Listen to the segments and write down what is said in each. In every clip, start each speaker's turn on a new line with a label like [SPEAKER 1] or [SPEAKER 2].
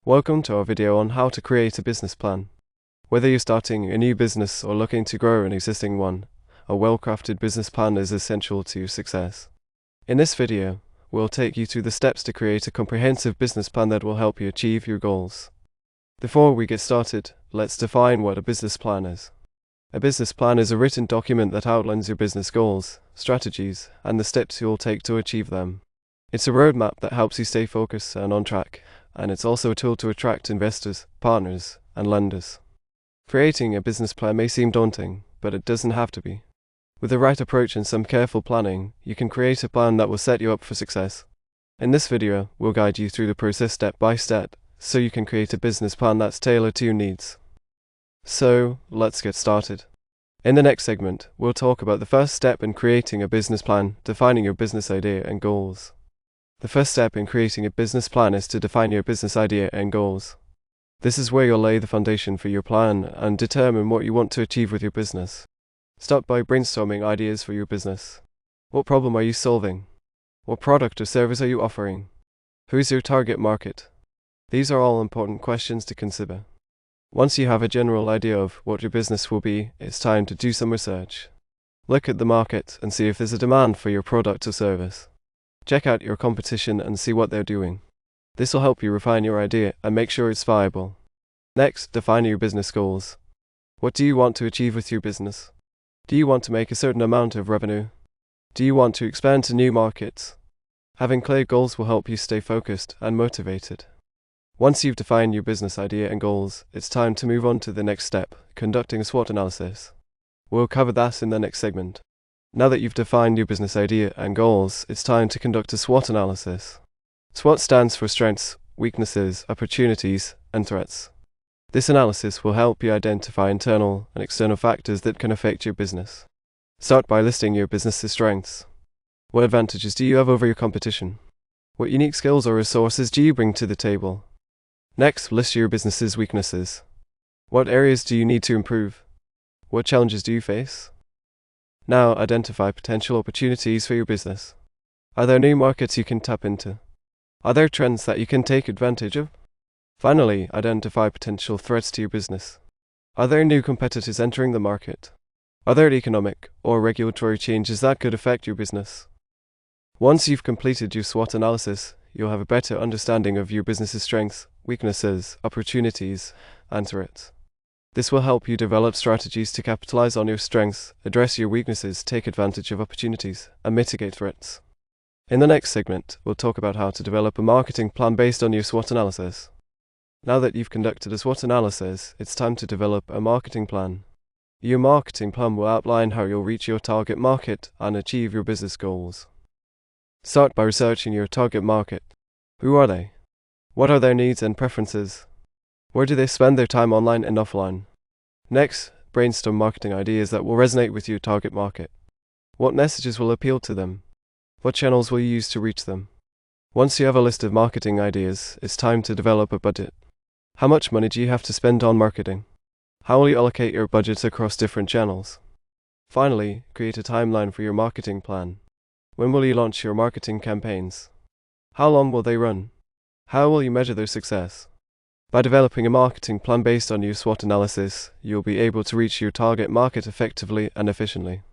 [SPEAKER 1] Welcome to our video on how to create a business plan. Whether you're starting a new business or looking to grow an existing one, a well-crafted business plan is essential to your success. In this video, we'll take you through the steps to create a comprehensive business plan that will help you achieve your goals. Before we get started, let's define what a business plan is. A business plan is a written document that outlines your business goals, strategies, and the steps you'll take to achieve them. It's a roadmap that helps you stay focused and on track, and it's also a tool to attract investors, partners, and lenders. Creating a business plan may seem daunting, but it doesn't have to be. With the right approach and some careful planning, you can create a plan that will set you up for success. In this video, we'll guide you through the process step by step, so you can create a business plan that's tailored to your needs. So, let's get started. In the next segment, we'll talk about the first step in creating a business plan, defining your business idea and goals. The first step in creating a business plan is to define your business idea and goals. This is where you'll lay the foundation for your plan and determine what you want to achieve with your business. Start by brainstorming ideas for your business. What problem are you solving? What product or service are you offering? Who's your target market? These are all important questions to consider. Once you have a general idea of what your business will be, it's time to do some research. Look at the market and see if there's a demand for your product or service. Check out your competition and see what they're doing. This will help you refine your idea and make sure it's viable. Next, define your business goals. What do you want to achieve with your business? Do you want to make a certain amount of revenue? Do you want to expand to new markets? Having clear goals will help you stay focused and motivated. Once you've defined your business idea and goals, it's time to move on to the next step, conducting a SWOT analysis. We'll cover that in the next segment. Now that you've defined your business idea and goals, it's time to conduct a SWOT analysis. SWOT stands for strengths, weaknesses, opportunities, and threats. This analysis will help you identify internal and external factors that can affect your business. Start by listing your business's strengths. What advantages do you have over your competition? What unique skills or resources do you bring to the table? Next, list your business's weaknesses. What areas do you need to improve? What challenges do you face? Now, identify potential opportunities for your business. Are there new markets you can tap into? Are there trends that you can take advantage of? Finally, identify potential threats to your business. Are there new competitors entering the market? Are there economic or regulatory changes that could affect your business? Once you've completed your SWOT analysis, you'll have a better understanding of your business's strengths, weaknesses, opportunities, and threats. This will help you develop strategies to capitalize on your strengths, address your weaknesses, take advantage of opportunities, and mitigate threats. In the next segment, we'll talk about how to develop a marketing plan based on your SWOT analysis. Now that you've conducted a SWOT analysis, it's time to develop a marketing plan. Your marketing plan will outline how you'll reach your target market and achieve your business goals. Start by researching your target market. Who are they? What are their needs and preferences? Where do they spend their time online and offline? Next, brainstorm marketing ideas that will resonate with your target market. What messages will appeal to them? What channels will you use to reach them? Once you have a list of marketing ideas, it's time to develop a budget. How much money do you have to spend on marketing? How will you allocate your budgets across different channels? Finally, create a timeline for your marketing plan. When will you launch your marketing campaigns? How long will they run? How will you measure their success? By developing a marketing plan based on your SWOT analysis, you'll be able to reach your target market effectively and efficiently.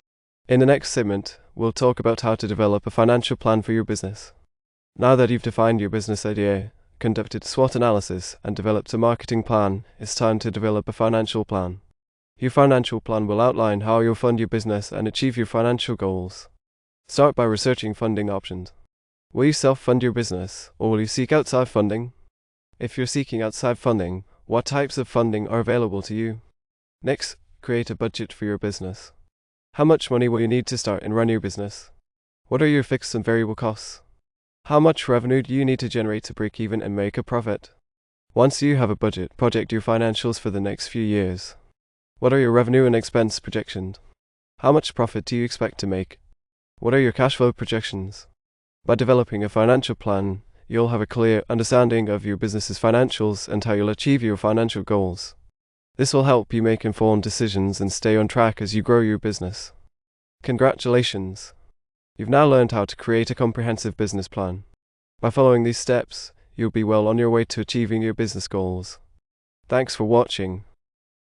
[SPEAKER 1] In the next segment, we'll talk about how to develop a financial plan for your business. Now that you've defined your business idea, conducted a SWOT analysis, and developed a marketing plan, it's time to develop a financial plan. Your financial plan will outline how you'll fund your business and achieve your financial goals. Start by researching funding options. Will you self-fund your business, or will you seek outside funding? If you're seeking outside funding, what types of funding are available to you? Next, create a budget for your business. How much money will you need to start and run your business? What are your fixed and variable costs? How much revenue do you need to generate to break even and make a profit? Once you have a budget, project your financials for the next few years. What are your revenue and expense projections? How much profit do you expect to make? What are your cash flow projections? By developing a financial plan, you'll have a clear understanding of your business's financials and how you'll achieve your financial goals. This will help you make informed decisions and stay on track as you grow your business. Congratulations! You've now learned how to create a comprehensive business plan. By following these steps, you'll be well on your way to achieving your business goals. Thanks for watching.